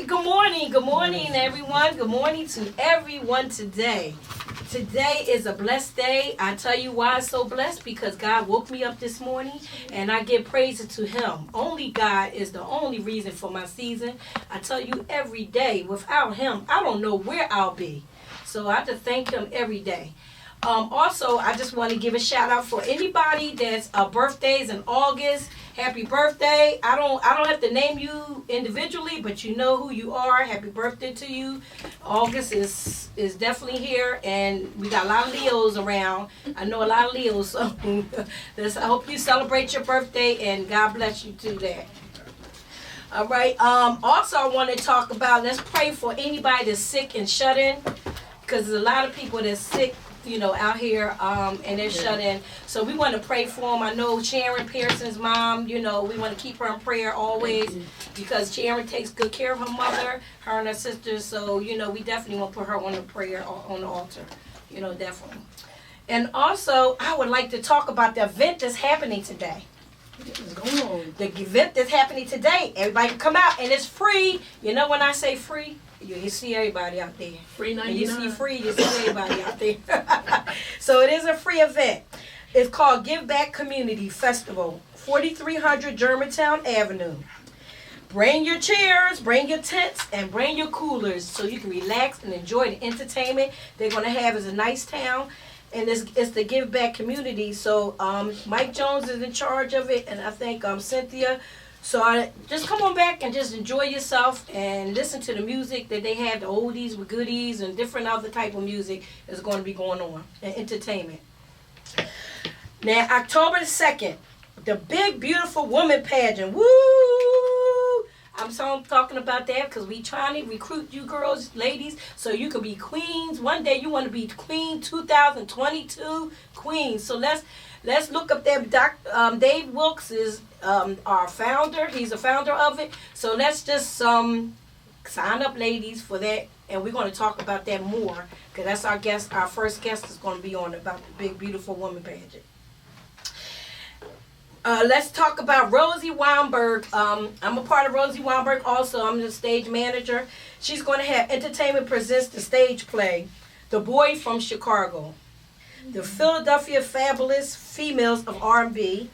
Good morning, everyone. Good morning to everyone today. Today is a blessed day. I tell you why it's so blessed, because God woke me up this morning and I give praise to Him. Only God is the only reason for my season. I tell you every day, without Him, I don't know where I'll be. So I have to thank Him every day. Also, I just want to give a shout out for anybody that's birthdays in August. Happy birthday. I don't have to name you individually, but you know who you are. Happy birthday to you. August is definitely here, and we got a lot of Leos around. I know a lot of Leos, so I hope you celebrate your birthday, and God bless you to that. All right. Also, I want to talk about, let's pray for anybody that's sick and shut in, because there's a lot of people that's sick, out here, and they're shut in. So we want to pray for them. I know Sharon Pearson's mom, we want to keep her in prayer always, because Sharon takes good care of her mother, her and her sisters. So, we definitely want to put her on the prayer, on the altar, definitely. And also, I would like to talk about the event that's happening today. What's going on? The event that's happening today. Everybody can come out, and it's free. When I say free, you see everybody out there. Free 99. You see free, you see everybody out there. So it is a free event. It's called Give Back Community Festival, 4300 Germantown Avenue. Bring your chairs, bring your tents, and bring your coolers so you can relax and enjoy the entertainment they're going to have. Is a nice town, and it's the Give Back Community. So Mike Jones is in charge of it, and I think Cynthia. So just come on back and just enjoy yourself and listen to the music that they have, the oldies with goodies and different other type of music is going to be going on, and entertainment. Now, October the 2nd, the Big Beautiful Woman Pageant. Woo! I'm talking about that because we trying to recruit you girls, ladies, so you can be queens. One day you want to be queen, 2022 queen. So let's look up there. Dave Wilkes is our founder. He's a founder of it. So let's just sign up, ladies, for that. And we're going to talk about that more, because that's our guest. Our first guest is going to be on about the Big Beautiful Woman Pageant. Let's talk about Rosie Weinberg. I'm a part of Rosie Weinberg also. I'm the stage manager. She's going to have Entertainment Presents the stage play, The Boy from Chicago. The Philadelphia Fabulous Females of R&B.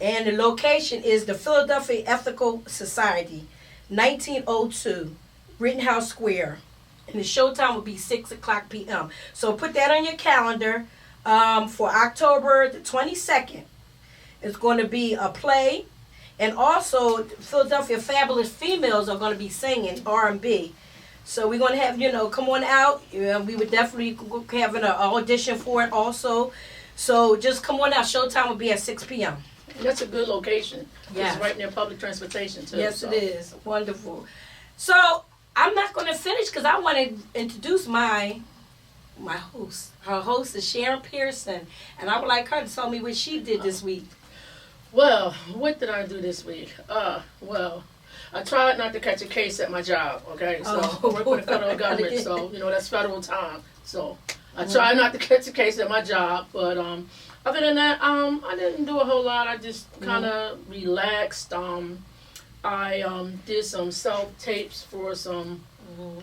And the location is the Philadelphia Ethical Society, 1902, Rittenhouse Square. And the showtime will be 6 o'clock p.m. So put that on your calendar for October the 22nd. It's going to be a play. And also, Philadelphia Fabulous Females are going to be singing R&B. So we're going to have, come on out. We would definitely have an audition for it also. So just come on out. Showtime will be at 6 p.m. That's a good location. Yeah. It's right near public transportation, too. Yes, it is. Wonderful. So I'm not going to finish because I want to introduce my host. Her host is Sharon Pearson. And I would like her to tell me what she did this week. Well, what did I do this week? Well, I tried not to catch a case at my job, okay? So I work for the federal government, so, that's federal time. So I tried not to catch a case at my job, but other than that, I didn't do a whole lot. I just kind of relaxed. I did some self-tapes for some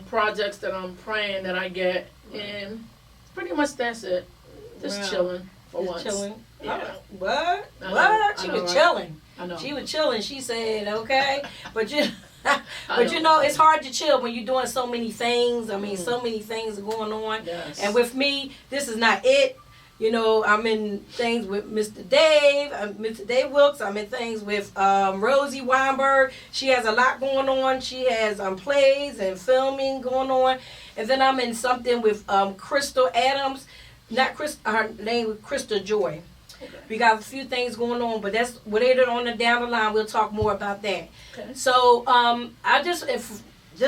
projects that I'm praying that I get, and pretty much that's it. Just chilling for once. Chilling. Yeah. What? She was right? chilling. I know. She was chilling. She said, okay. But it's hard to chill when you're doing so many things. I mean, so many things are going on. Yes. And with me, this is not it. I'm in things with Mr. Dave Wilkes. I'm in things with Rosie Weinberg. She has a lot going on. She has plays and filming going on. And then I'm in something with Crystal Adams. Her name is Crystal Joy. Okay. We got a few things going on, but that's later on down the line. We'll talk more about that. Okay. So I just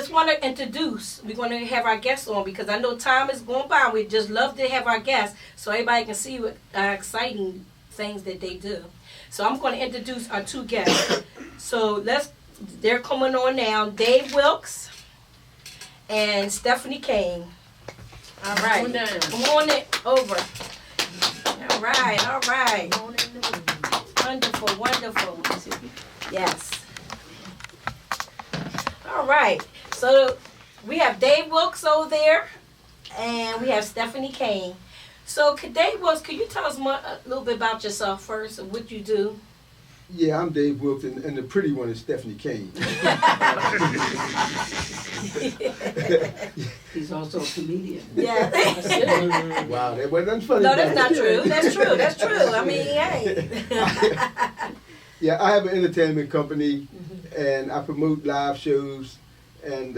want to introduce. We're going to have our guests on because I know time is going by. We just love to have our guests so everybody can see what exciting things that they do. So I'm going to introduce our two guests. So they're coming on now. Dave Wilkes and Stephanie Kane. All right. Come on over. All right. Wonderful. Yes. All All right. So we have Dave Wilkes over there, and we have Stephanie Kane. So, Dave Wilkes, could you tell us a little bit about yourself first and what you do? Yeah, I'm Dave Wilkes, and the pretty one is Stephanie Kane. He's also a comedian. Yeah. Wow, that wasn't funny. No, that's not true. That's true. That's true. I mean, hey. Yeah, I have an entertainment company, and I promote live shows and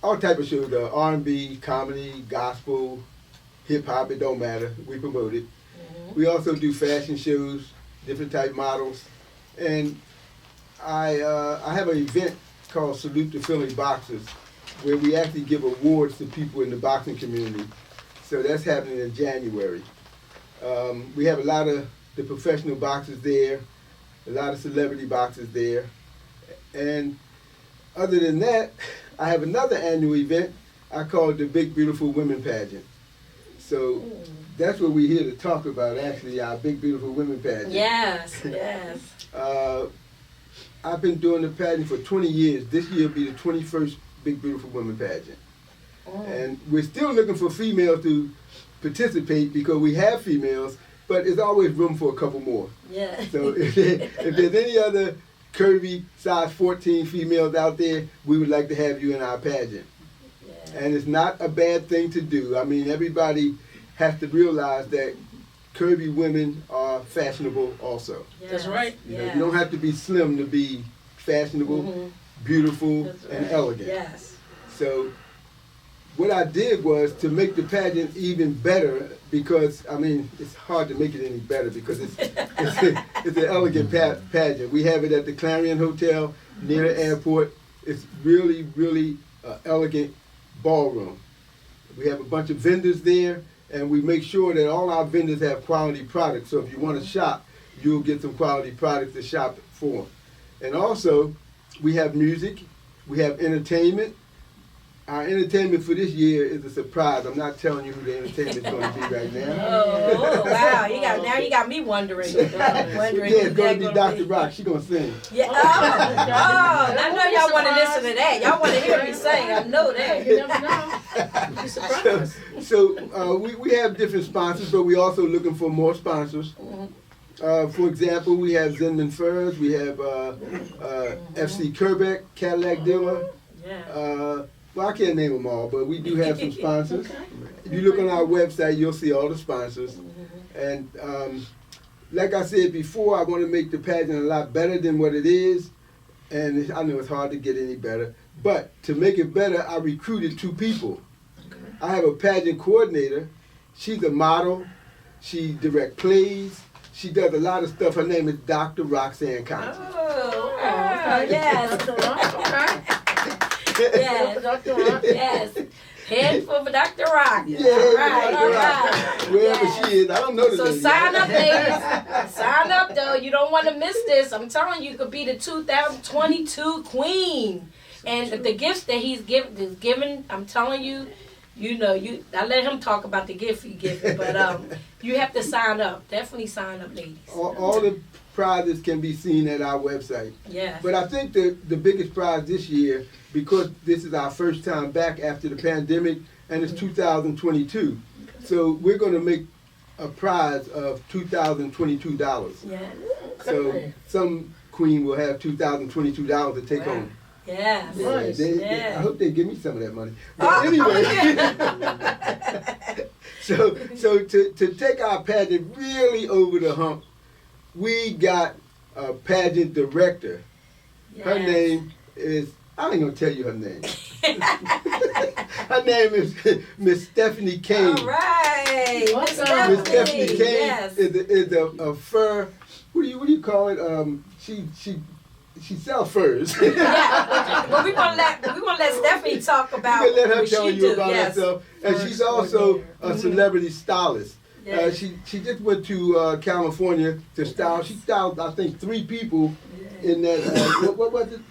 all type of shows, R&B, comedy, gospel, hip-hop, it don't matter. We promote it. We also do fashion shows, different type models. And I have an event called Salute the Philly Boxers, where we actually give awards to people in the boxing community. So that's happening in January. We have a lot of the professional boxers there, a lot of celebrity boxers there. And other than that, I have another annual event I call it the Big Beautiful Women Pageant. So that's what we're here to talk about, actually, our Big Beautiful Women Pageant. Yes, yes. I've been doing the pageant for 20 years. This year will be the 21st Big Beautiful Women Pageant. And we're still looking for females to participate because we have females, but there's always room for a couple more. Yeah. So if there's any other curvy size 14 females out there, we would like to have you in our pageant. Yeah. And it's not a bad thing to do. I mean, everybody has to realize that curvy women are fashionable also. Yes. That's right. You know, you don't have to be slim to be fashionable, beautiful, and elegant. Yes. So what I did was to make the pageant even better because, I mean, it's hard to make it any better because it's an elegant pageant. We have it at the Clarion Hotel near the airport. It's really, really elegant ballroom. We have a bunch of vendors there, and we make sure that all our vendors have quality products. So if you want to shop, you'll get some quality products to shop for. And also, we have music, we have entertainment. Our entertainment for this year is a surprise. I'm not telling you who the entertainment is going to be right now. Oh, wow. You got me wondering. Yeah, it's going to be Dr. Rock. She's going to sing. Yeah. Oh, I know y'all want to listen to that. Y'all want to hear me sing. I know that. You never know. Be surprised. So we have different sponsors, but we're also looking for more sponsors. For example, we have Zinman Furs, we have FC Kerbeck, Cadillac Dealer. Yeah. Well, I can't name them all, but we do have some sponsors. If you look on our website, you'll see all the sponsors. And like I said before, I want to make the pageant a lot better than what it is. And I know it's hard to get any better. But to make it better, I recruited 2 people. I have a pageant coordinator. She's a model. She directs plays. She does a lot of stuff. Her name is Dr. Roxanne Contee. Oh, yes. Dr. Rock, okay. Yes. Dr. Rock. Yes. Head for Dr. Rock. Yeah, All right, Dr. all Rock. right. Wherever Yes. she is, I don't know the So lady. sign up, ladies. Sign up, though. You don't want to miss this. I'm telling you, you could be the 2022 queen. And the gifts that he's given, I'm telling you, I let him talk about the gift he given, but you have to sign up. Definitely sign up, ladies. All the prizes can be seen at our website. Yeah. But I think the biggest prize this year, because this is our first time back after the pandemic, and it's 2022, so we're going to make a prize of $2,022. Yeah. So some queen will have $2,022 to take home. Yeah. Nice. I hope they give me some of that money. But Oh, anyway, so to take our pageant really over the hump, we got a pageant director. Her Yes. name is, I ain't gonna tell you her name. Her name is Miss Stephanie Kane. All right. Miss Miss Stephanie Kane Yes. is a fur. What do you call it? She sells furs. Yeah. Well, we're gonna let Stephanie talk about You can let her what tell she you do. about Yes. herself. And she's also a celebrity stylist. Yes. She just went to California to style. She styled, I think, 3 people in that. What was it?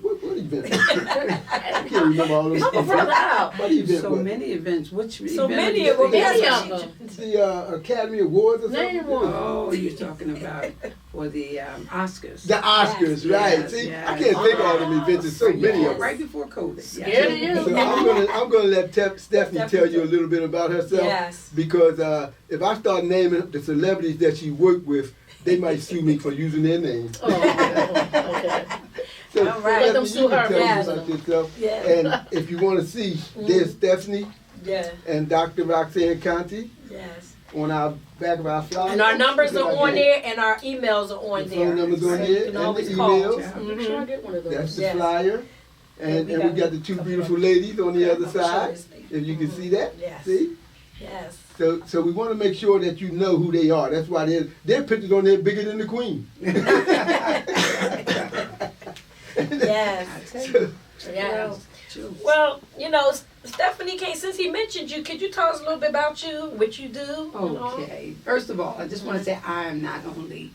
What event? I can't remember all those. Help a brother out. What event? So was? many events. Which So event many are of you them. thinking Many Yes. of them. The Academy Awards or something? Name one. Oh, you're talking about for the Oscars. The Oscars, right? Yes, See, yes. I can't think of all them events. There's so many of them. Right before COVID. Scared of you. So I'm gonna let Stephanie tell you a little bit about herself. Yes. Because if I start naming the celebrities that she worked with, they might sue me for using their name. Oh, okay. So All right. Let them Stephanie, you sue can her. tell Yes. me about yourself. Yeah. And if you want to see, there's Stephanie Yeah. and Dr. Roxanne Contee Yes. on our back of our flyer. And our numbers Look are like on that. there, and our emails are on The there. phone numbers on So there you can and the always call. emails. Make sure I get one of those. That's the Yes. flyer. And Yeah, we got the two beautiful ladies on the other side. If you can see that. Yes. See? Yes. So we want to make sure that you know who they are. That's why their pictures on there bigger than the Queen. Yes. Yes. Well, Stephanie Kane, since he mentioned you, could you tell us a little bit about you, what you do? Okay. First of all, I just want to say I am not only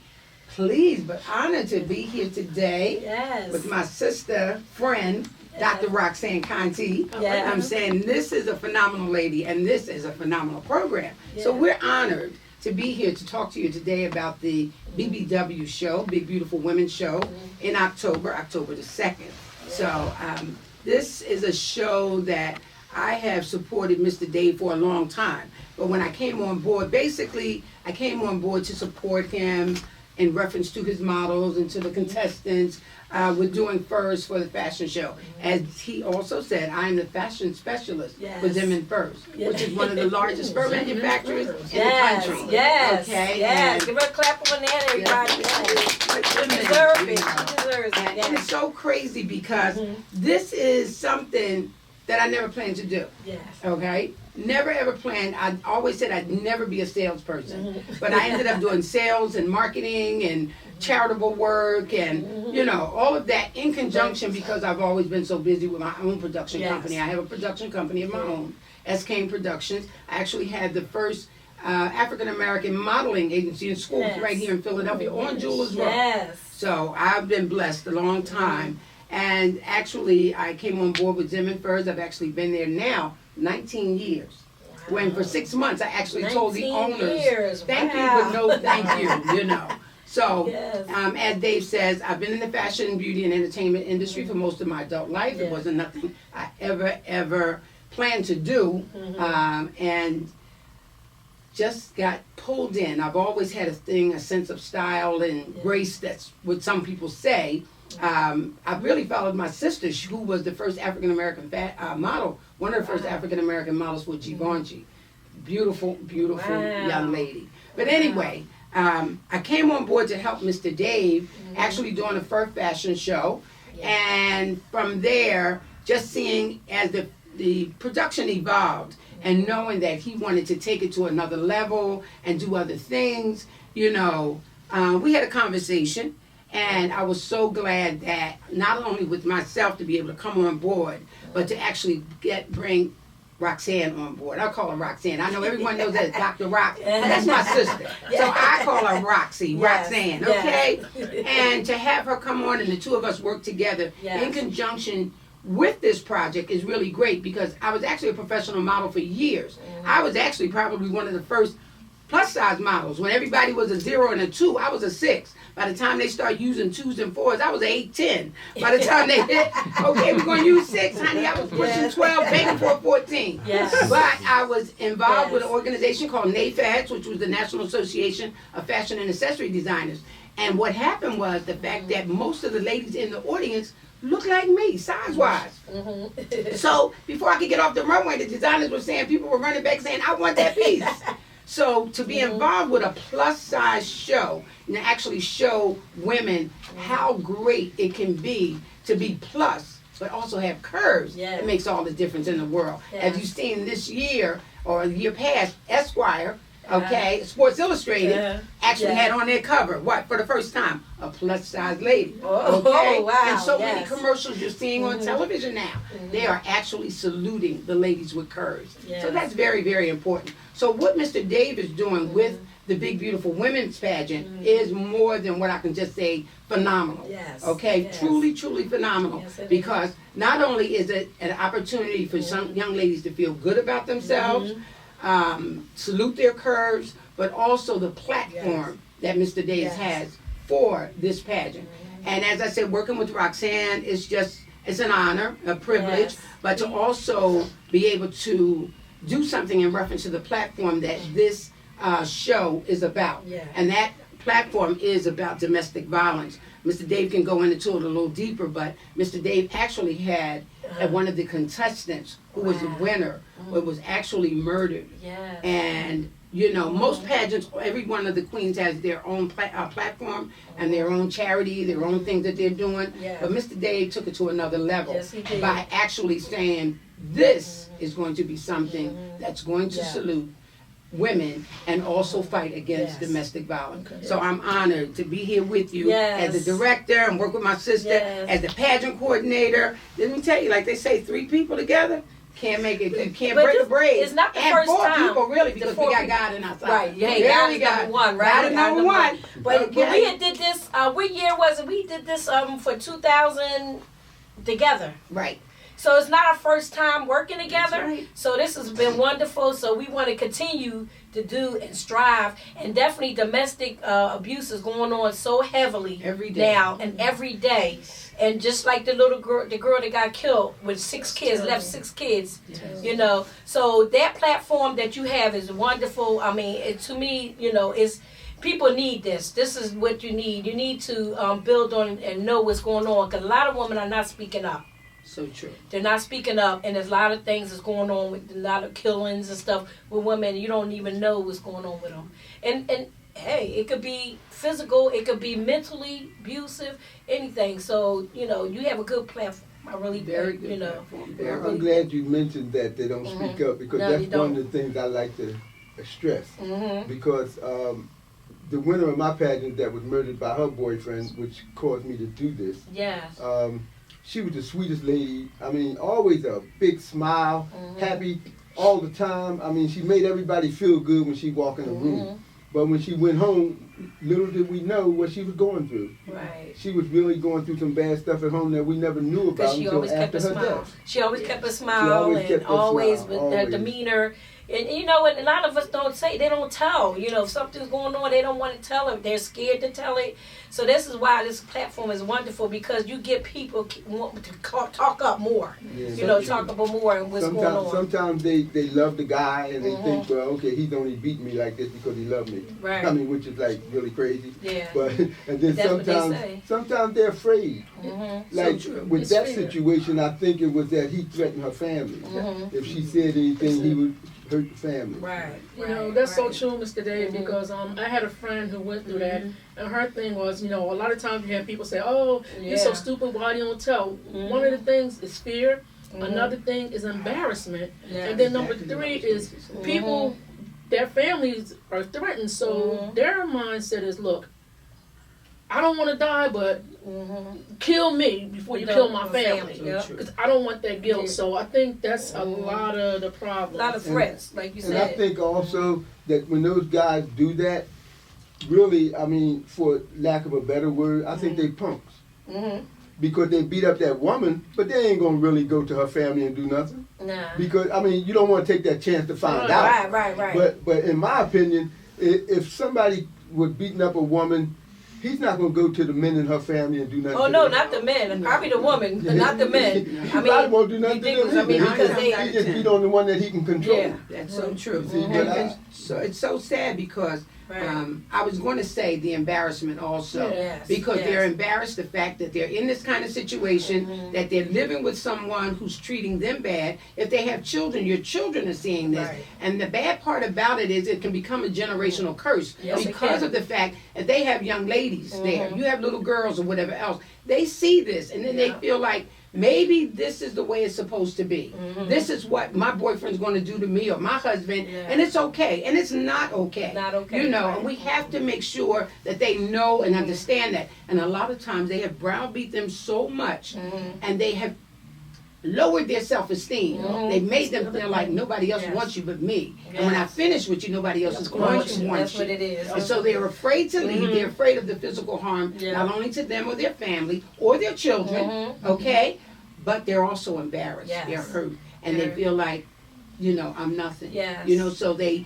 pleased but honored to be here today Yes. with my sister, friend, Dr. Roxanne Contee. Yeah. I'm saying this is a phenomenal lady and this is a phenomenal program. So Yeah. we're honored to be here to talk to you today about the BBW show, Big Beautiful Women show, in October the 2nd. So this is a show that I have supported Mr. Dave for a long time. But when I came on board, basically I came on board to support him in reference to his models and to the contestants. We're doing first for the fashion show. As he also said, I am the fashion specialist for Zimmerman First, which is one of the largest fur manufacturers in the country. Yes. Okay. Yes. And Give her a clap on that, everybody. Yes. She deserves it. She deserves it. And it's so crazy because this is something that I never planned to do. Yes. Okay? Never ever planned. I always said I'd never be a salesperson. But I ended up doing sales and marketing and charitable work and, all of that in conjunction because I've always been so busy with my own production company. I have a production company of my own, Kane Productions. I actually had the first African American modeling agency in schools right here in Philadelphia on Jewelers Row. Yes. So I've been blessed a long time. And actually, I came on board with Zimmerman First. I've actually been there now 19 years. When for 6 months, I actually told the owners, thank you, but no thank you, So, as Dave says, I've been in the fashion, beauty, and entertainment industry for most of my adult life. It wasn't nothing I ever planned to do. And just got pulled in. I've always had a sense of style and grace. That's what some people say. I really followed my sister, who was the first African American model, one of the first African American models for Givenchy. Beautiful young lady. But anyway, I came on board to help Mr. Dave actually doing the first fashion show, and from there, just seeing as the production evolved and knowing that he wanted to take it to another level and do other things, we had a conversation. And I was so glad that not only with myself to be able to come on board, but to actually bring Roxanne on board. I call her Roxanne. I know everyone knows that Dr. Rox. That's my sister. So I call her Roxy, Roxanne, okay? And to have her come on and the two of us work together in conjunction with this project is really great because I was actually a professional model for years. I was actually probably one of the first plus size models. When everybody was a 0 and a 2, I was a 6. By the time they start using 2s and 4s, I was 8, 10. By the time they hit, okay, we're going to use 6, honey, I was pushing 12, begging for 14. Yes. But I was involved with an organization called NAFADS, which was the National Association of Fashion and Accessory Designers. And what happened was the fact that most of the ladies in the audience looked like me, size-wise. So before I could get off the runway, the designers were saying, people were running back saying, I want that piece. So to be involved with a plus-size show and to actually show women how great it can be to be plus, but also have curves, it makes all the difference in the world. As you've seen this year or the year past, Esquire, Sports Illustrated, actually had on their cover, for the first time, a plus-size lady. Okay? Wow. And so many commercials you're seeing on television now, they are actually saluting the ladies with curves. So that's very, very important. So what Mr. Dave is doing with the Big Beautiful Women's Pageant is more than what I can just say phenomenal. Truly, truly phenomenal. Because not only is it an opportunity for some young ladies to feel good about themselves, salute their curves, but also the platform that Mr. Dave has for this pageant. And as I said, working with Roxanne is just, it's an honor, a privilege, but to also be able to do something in reference to the platform that this show is about. And that platform is about domestic violence. Mr. Dave can go into it a little deeper, but Mr. Dave actually had one of the contestants who was the winner, who was actually murdered. And you know, most pageants, every one of the queens has their own platform and their own charity, their own things that they're doing. But Mr. Dave took it to another level by actually saying, this is going to be something that's going to salute women and also fight against domestic violence. So I'm honored to be here with you as a director and work with my sister as the pageant coordinator. Let me tell you, like they say, 3 people together can't make it, can't break a braid. It's not the and first 4 time. People, really, because we got God in our side. Right, God is number one, right? God is number one. But we had did this, what year was it? We did this for 2000 together. Right. So it's not our first time working together. Right. So this has been wonderful. So we want to continue to do and strive. And definitely domestic abuse is going on so heavily every day now and every day. And just like the girl that got killed with 6 kids, left 6 kids, you know. So that platform that you have is wonderful. I mean, to me, you know, it's people need this. This is what you need. You need to build on and know what's going on, because a lot of women are not speaking up. So true. They're not speaking up, and there's a lot of things that's going on with a lot of killings and stuff with women. You don't even know what's going on with them. And hey, it could be physical, it could be mentally abusive, anything. So, you know, you have a good platform. I really, very good, you know. I'm glad you mentioned that they don't speak up, because that's one of the things I like to stress. Because the winner of my pageant that was murdered by her boyfriend, which caused me to do this. She was the sweetest lady. I mean, always a big smile, happy all the time. I mean, she made everybody feel good when she walked in the room. But when she went home, little did we know what she was going through. Right. She was really going through some bad stuff at home that we never knew about until after her death. She always kept a smile, and always with her demeanor. And you know, and a lot of us don't say, they don't tell. You know, if something's going on, they don't want to tell it. They're scared to tell it. So this is why this platform is wonderful, because you get people want to talk up more. You know, talk about more and what's going on. Sometimes they love the guy and they think, well, okay, he's only beating me like this because he loved me. Right. I mean, which is like really crazy. Yeah. But and then sometimes they're afraid. Like with that situation, I think it was that he threatened her family. If she said anything, he would hurt the family. Right. You know, that's so true, Mr. Dave, because I had a friend who went through that, and her thing was, you know, a lot of times you have people say, oh, you're so stupid, why you don't tell? One of the things is fear. Another thing is embarrassment. And then number 3 is people, their families are threatened, so their mindset is, look, I don't want to die, but kill me before you kill my family, because I don't want that guilt. So I think that's a lot of the problem. A lot of threats, like you said. And I think also that when those guys do that, really, I mean, for lack of a better word, I think they punks. Because they beat up that woman, but they ain't gonna really go to her family and do nothing. Nah. Because I mean, you don't want to take that chance to find out. Right. But in my opinion, if somebody was beating up a woman, he's not going to go to the men in her family and do nothing. Oh, no, not the men. Probably the woman, but not the men. He probably won't do nothing to them. I mean, because he just beat on the one that he can control. Yeah, that's so true. So it's so sad because I was going to say the embarrassment also. Because they're embarrassed the fact that they're in this kind of situation, that they're living with someone who's treating them bad. If they have children, your children are seeing this. And the bad part about it is it can become a generational curse because of the fact that they have young ladies there. You have little girls or whatever else. They see this and then they feel like, maybe this is the way it's supposed to be. This is what my boyfriend's going to do to me or my husband, and it's okay. And it's not okay. Not okay. You know, and we have to make sure that they know and understand that. And a lot of times they have browbeat them so much, and they have lowered their self-esteem. They made them feel like nobody else wants you but me. And when I finish with you, nobody else is going to want you. That's what it is. And so they're afraid to leave. They're afraid of the physical harm, not only to them or their family or their children, okay? But they're also embarrassed. They're hurt. And they feel like, you know, I'm nothing. You know, so they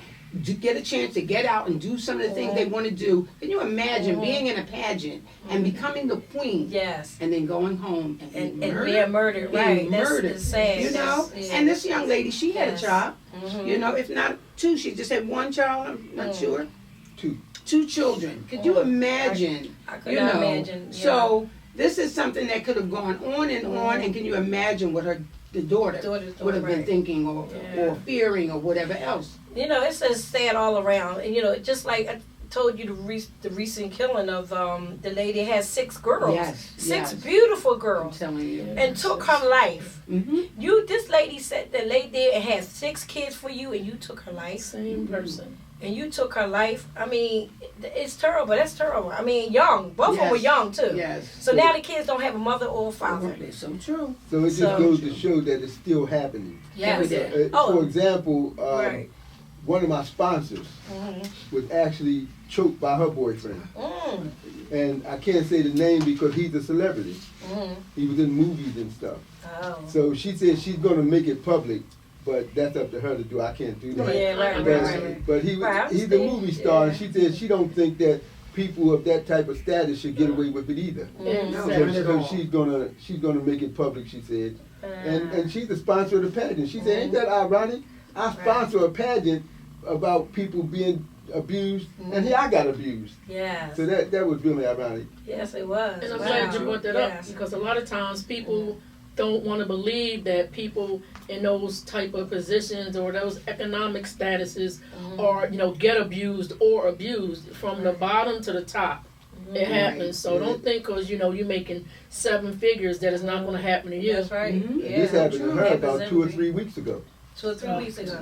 get a chance to get out and do some of the things they want to do. Can you imagine being in a pageant and becoming the queen? Yes. And then going home and being murdered. Right. Murdered. That's sad. You know? Yes. And this young lady, she had a child. Mm-hmm. You know, if not two, she just had one child, I'm not sure. Two children. Could you imagine? I could not imagine. Yeah. So this is something that could have gone on and on, and can you imagine what the daughter would have been thinking or fearing or whatever else? You know, it's just sad all around. And, you know, just like I told you the recent killing of the lady had 6 girls. Yes. Six beautiful girls. I'm telling you. And took her life. Mm-hmm. This lady said that lady there and had 6 kids for you and you took her life. Same person. And you took her life. I mean, it's terrible. That's terrible. I mean, young. Both of them were young, too. Yes. So now the kids don't have a mother or a father. It's so true. So it just goes to show that it's still happening. Yes. For example, one of my sponsors was actually choked by her boyfriend. And I can't say the name because he's a celebrity. He was in movies and stuff. Oh. So she said she's going to make it public, but that's up to her to do. I can't do that. Yeah, right. But he's a movie star, and she said she don't think that people of that type of status should get away with it either. So she's gonna make it public, she said. And she's the sponsor of the pageant. She said, ain't that ironic? I sponsor a pageant about people being abused, and here I got abused. Yes. So that was really ironic. Yes, it was. And I'm glad you brought that up, because a lot of times people don't want to believe that people in those type of positions or those economic statuses are, get abused or abused from the bottom to the top. It happens. So don't think because, you're making 7 figures that it's not going to happen to you. That's right. Yeah, this happened to her about 2 or 3 weeks ago. 2 or 3 weeks ago.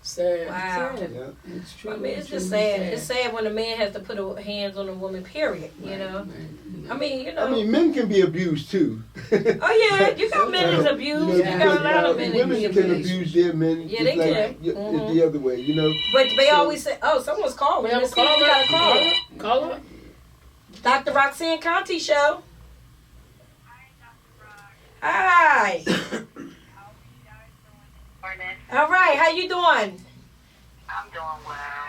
Sad. Wow. Yeah. It's true. I mean, it's just sad. It's sad when a man has to put hands on a woman, period, you know? I mean, men can be abused too. Oh, yeah, you got men that's abused. You got a lot of men that women can abuse their men. Yeah, they can. It's the other way, But they always say, oh, someone's calling. We got a caller. Dr. Roxanne Contee Show. Hi. All right, how you doing? I'm doing well.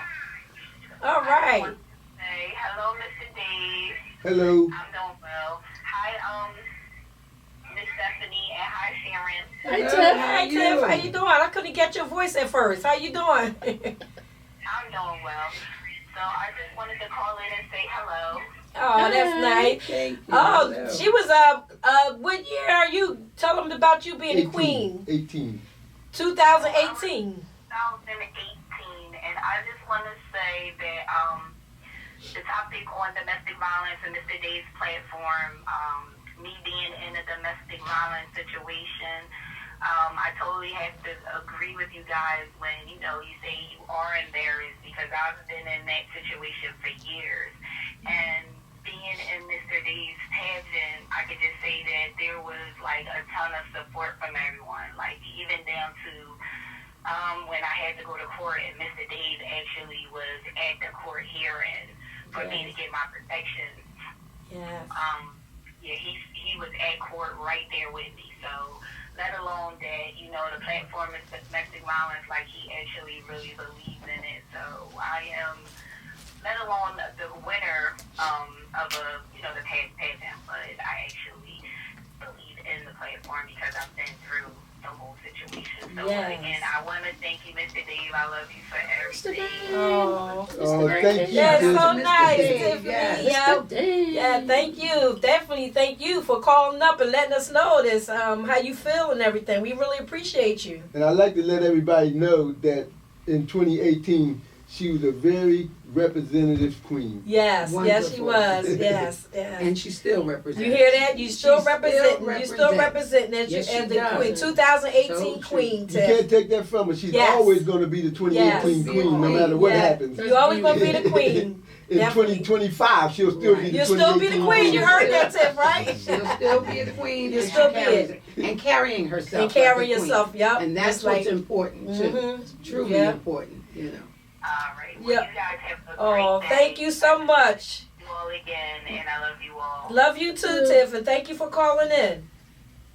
All right. Hey, hello, Mr. Dave. Hello. I'm doing well. Hi, Miss Stephanie, and hi, Sharon. Hey, Tiff. Hey, Tiff. How you doing? I couldn't get your voice at first. How you doing? I'm doing well. So I just wanted to call in and say hello. Oh, that's nice. Thank you. Oh, Hello. she was what year are you? Tell them about you being the queen. 18. 2018. 2018, and I just want to say that the topic on domestic violence and Mr. Dave's platform, me being in a domestic violence situation, I totally have to agree with you guys when, you say you are embarrassed, because I've been in that situation for years. And being in Mr. Dave's pageant, I could just say that there was like a ton of support from everyone, like even down to when I had to go to court, and Mr. Dave actually was at the court hearing for me to get my protection. Yes. He was at court right there with me. So let alone that, the platform is domestic violence, like he actually really believes in it. So I am, let alone the winner of the pageant, but I actually believe in the platform because I've been through the whole situation. So again, I want to thank you, Mr. Dave. I love you for everything. Oh, thank you. that's so Mr. nice, Dave. Tiffany. Yeah, thank you. Definitely thank you for calling up and letting us know this, how you feel and everything. We really appreciate you. And I'd like to let everybody know that in 2018, she was a very representative queen. Yes, yes, she was. Yes, yes. And she still represents. You hear that? You still She's representing. You still representing as, Yes, as she the does. queen, 2018 So queen. You Tiff. can't take that from her. She's always going to be the 2018 queen, no matter what happens. You always going to be the queen. In 2025, she'll still be the 2018 You'll still be the queen. You heard that, Tiff, right? She'll still be the queen. You'll and still she be carries it. And carrying herself. And carrying like a queen. yourself, yep. And that's what's important, too. Truly important, All right. Well, you guys have a great day. Thank you so much. You all again, and I love you all. Love you too, Tiff, and thank you for calling in.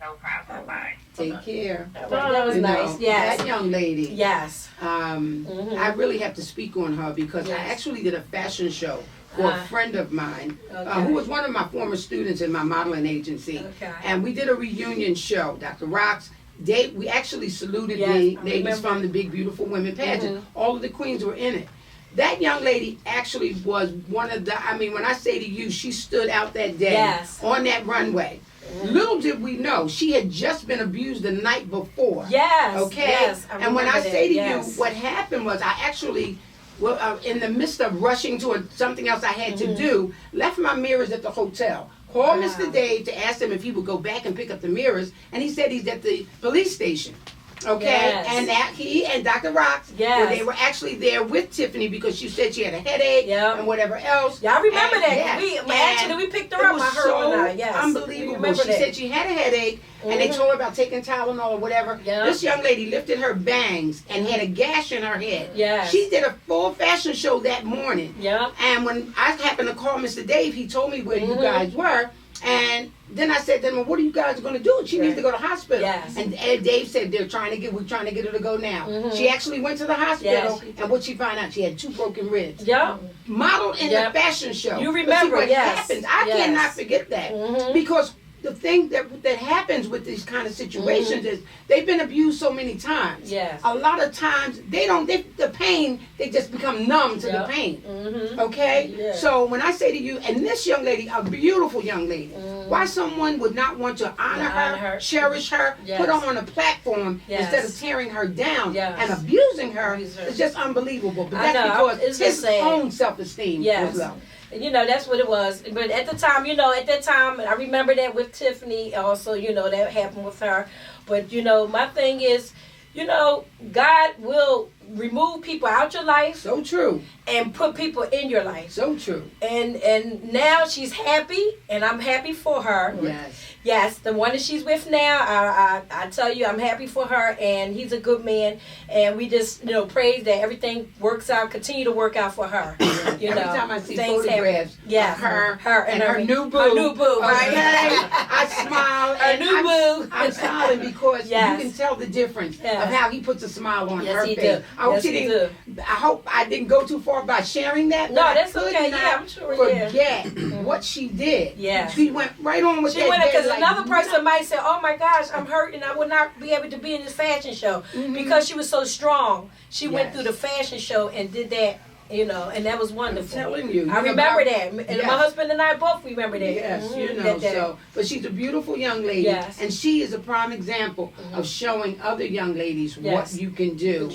No problem. Bye. Take care. That was nice. Yes. That young lady. Yes. I really have to speak on her because I actually did a fashion show for a friend of mine who was one of my former students in my modeling agency. Okay. And we did a reunion show. Dr. Rox, we actually saluted the ladies from the Big Beautiful Women pageant. All of the queens were in it. That young lady actually was one of the, I mean, when I say to you, she stood out that day on that runway. Little did we know, she had just been abused the night before. Yes. Okay? Yes, and when I say to you, what happened was I actually, in the midst of rushing to something else I had to do, left my mirrors at the hotel. Called Mr. Dave to ask him if he would go back and pick up the mirrors, and he said he's at the police station. Okay, and that he and Dr. Rox, they were actually there with Tiffany because she said she had a headache and whatever else. Y'all remember that? We picked her up. It was so unbelievable. She said she had a headache, and they told her about taking Tylenol or whatever. This young lady lifted her bangs and had a gash in her head. She did a full fashion show that morning. And when I happened to call Mr. Dave, he told me where you guys were. And then I said to them, well, what are you guys going to do? She needs to go to hospital. And Dave said, we're trying to get her to go now. She actually went to the hospital, and what she found out, she had 2 broken ribs. Modeled in the fashion show. You remember, what happens. I cannot forget that. Because the thing that happens with these kind of situations is they've been abused so many times. A lot of times the pain, they just become numb to the pain. Okay? So when I say to you, and this young lady, a beautiful young lady, why someone would not want to honor her, cherish her, put her on a platform instead of tearing her down and abusing her is just unbelievable. But that's because his own self-esteem was low. You know, that's what it was. But at the time, I remember that with Tiffany also, that happened with her. But, my thing is, God will remove people out your life. So true. And put people in your life. So true. And now she's happy, and I'm happy for her. Yes, the one that she's with now, I tell you, I'm happy for her, and he's a good man, and we just, praise that everything works out, continue to work out for her. Every time I see photographs of her and her new boo. Her new boo, right? I smile. Her new boo. I'm smiling because you can tell the difference of how he puts a smile on her face. I hope I didn't go too far by sharing that. No, that's okay. Yeah, I'm sure. Forget what she did. She went right on with that. Because another person might say, "Oh my gosh, I'm hurt, and I would not be able to be in this fashion show because she was so strong. She went through the fashion show and did that." And that was wonderful. I'm telling you. I remember that. And my husband and I both remember that. Yes, but she's a beautiful young lady. And she is a prime example of showing other young ladies what you can do.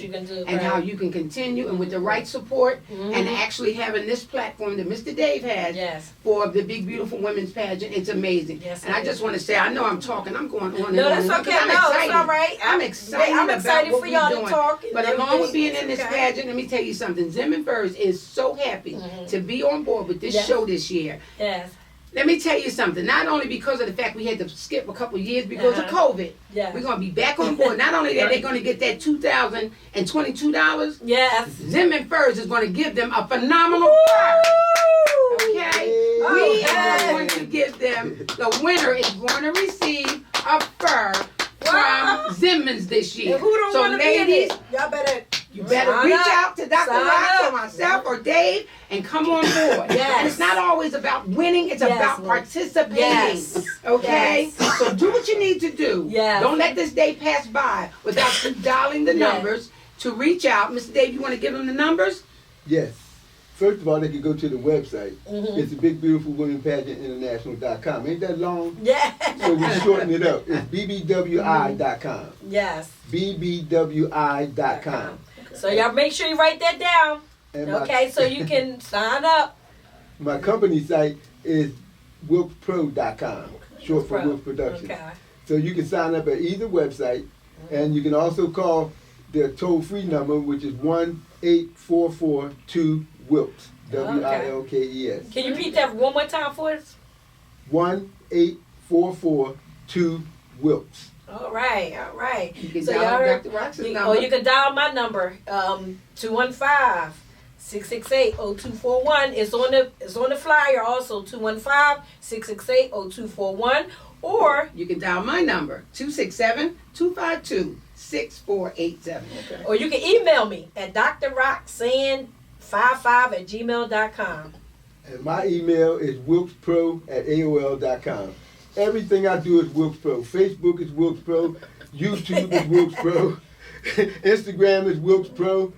And how you can continue. And with the right support and actually having this platform that Mr. Dave has for the Big Beautiful Women's Pageant, it's amazing. And I just want to say, I know I'm talking. I'm going on and on. No, that's okay. It's all right. I'm excited for y'all to talk. But along with being in this pageant, let me tell you something. Zim & Furs is so happy to be on board with this show this year. Let me tell you something. Not only because of the fact we had to skip a couple years because of COVID, we're going to be back on board. Not only that, they're going to get that $2,022. Zim & Furs is going to give them a phenomenal prize. Okay? We are going to give them, the winner is going to receive a fur from Zimmons this year. Who don't want to be in it? Y'all better... You better reach out to Dr. Rox or myself or Dave and come on board. And it's not always about winning, it's about participating. Okay? So do what you need to do. Don't let this day pass by without you dialing the numbers to reach out. Mr. Dave, you want to give them the numbers? Yes. First of all, they can go to the website. It's the Big Beautiful Women Pageant International.com. Ain't that long? So we shorten it up. It's bbwi.com. bbwi.com. So y'all make sure you write that down. And so you can sign up. My company site is wilkespro.com, short for Wilkes Productions. So you can sign up at either website, and you can also call the toll-free number, which is 1-844-2-WILKES, WILKES. Can you repeat that one more time for us? 1-844-2-WILKES. All right. You can dial Dr. Rox's number. Or you can dial my number, 215-668-0241. It's on the flyer also, 215-668-0241. Or You can dial my number, 267-252-6487. Okay. or you can email me at drroxanne55@gmail.com. And my email is wilkespro@aol.com. Everything I do is Wilkes Pro. Facebook is Wilkes Pro. YouTube is Wilkes Pro. Instagram is Wilkes Pro.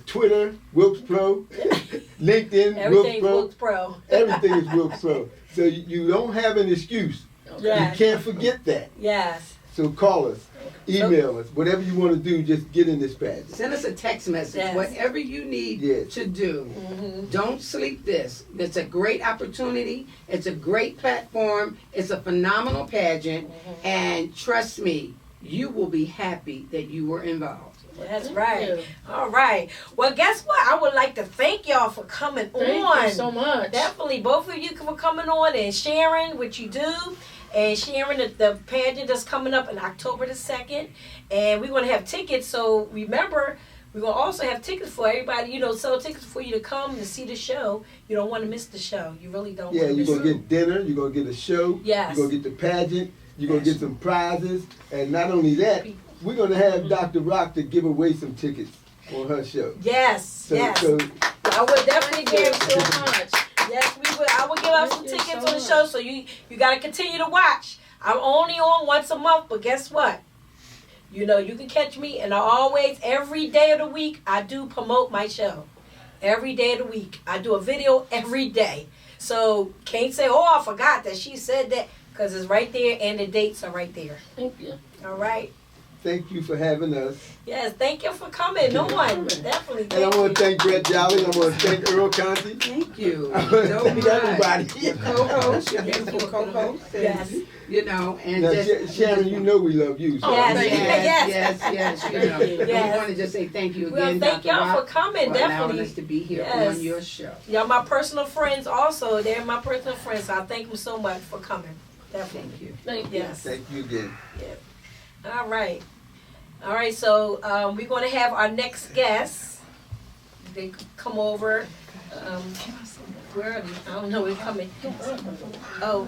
Twitter, Wilkes Pro. LinkedIn, Wilkes Everything Pro. Wilkes Pro. Everything is Wilkes Pro. So you don't have an excuse. Yes. You can't forget that. Yes. So call us, email us, whatever you want to do, just get in this pageant. Send us a text message, Yes. whatever you need Yes. to do. Don't sleep this. It's a great opportunity. It's a great platform. It's a phenomenal pageant. And trust me, you will be happy that you were involved. That's right. All right. Well, guess what? I would like to thank y'all for coming on. Thank you so much. Definitely, both of you for coming on and sharing what you do and sharing the pageant that's coming up in October the 2nd. And we're going to have tickets. So remember, we're going to also have tickets for everybody, sell tickets for you to come and see the show. You don't want to miss the show. You really don't Yeah, want to you're miss going to it. get dinner, you're going to get a show, Yes. you're going to get the pageant, you're going to get some prizes, and not only that, we're going to have Dr. Rock to give away some tickets on her show. Yes, So, yes. so I would definitely give so much. Yes, we would. I would give out some Thank you tickets so on the show, so you got to continue to watch. I'm only on once a month, but guess what? You can catch me, and every day of the week, I do promote my show. Every day of the week, I do a video every day. So can't say, oh, I forgot that she said that, because it's right there, and the dates are right there. Thank you. All right. thank you for having us. Yes, thank you for coming on. Definitely. And I want to thank Brett Jolly, I want to thank Earl Contee. Thank you. I want to So thank much. everybody. Your co-host, your beautiful co-host. and, Yes. And Now, just... Sharon, you know we love you. So. Yes. Yes. Yes. We want to just say thank you Well, again, thank Dr. y'all Rock, for coming. for allowing Definitely. us to be here Yes. on your show. Y'all my personal friends also. They're my personal friends. So I thank them so much for coming. Definitely. Thank you. Thank you. Yes. Thank you again. All right. All right. So we're going to have our next guest. They come over. Where are they? I don't know. We're coming. Oh,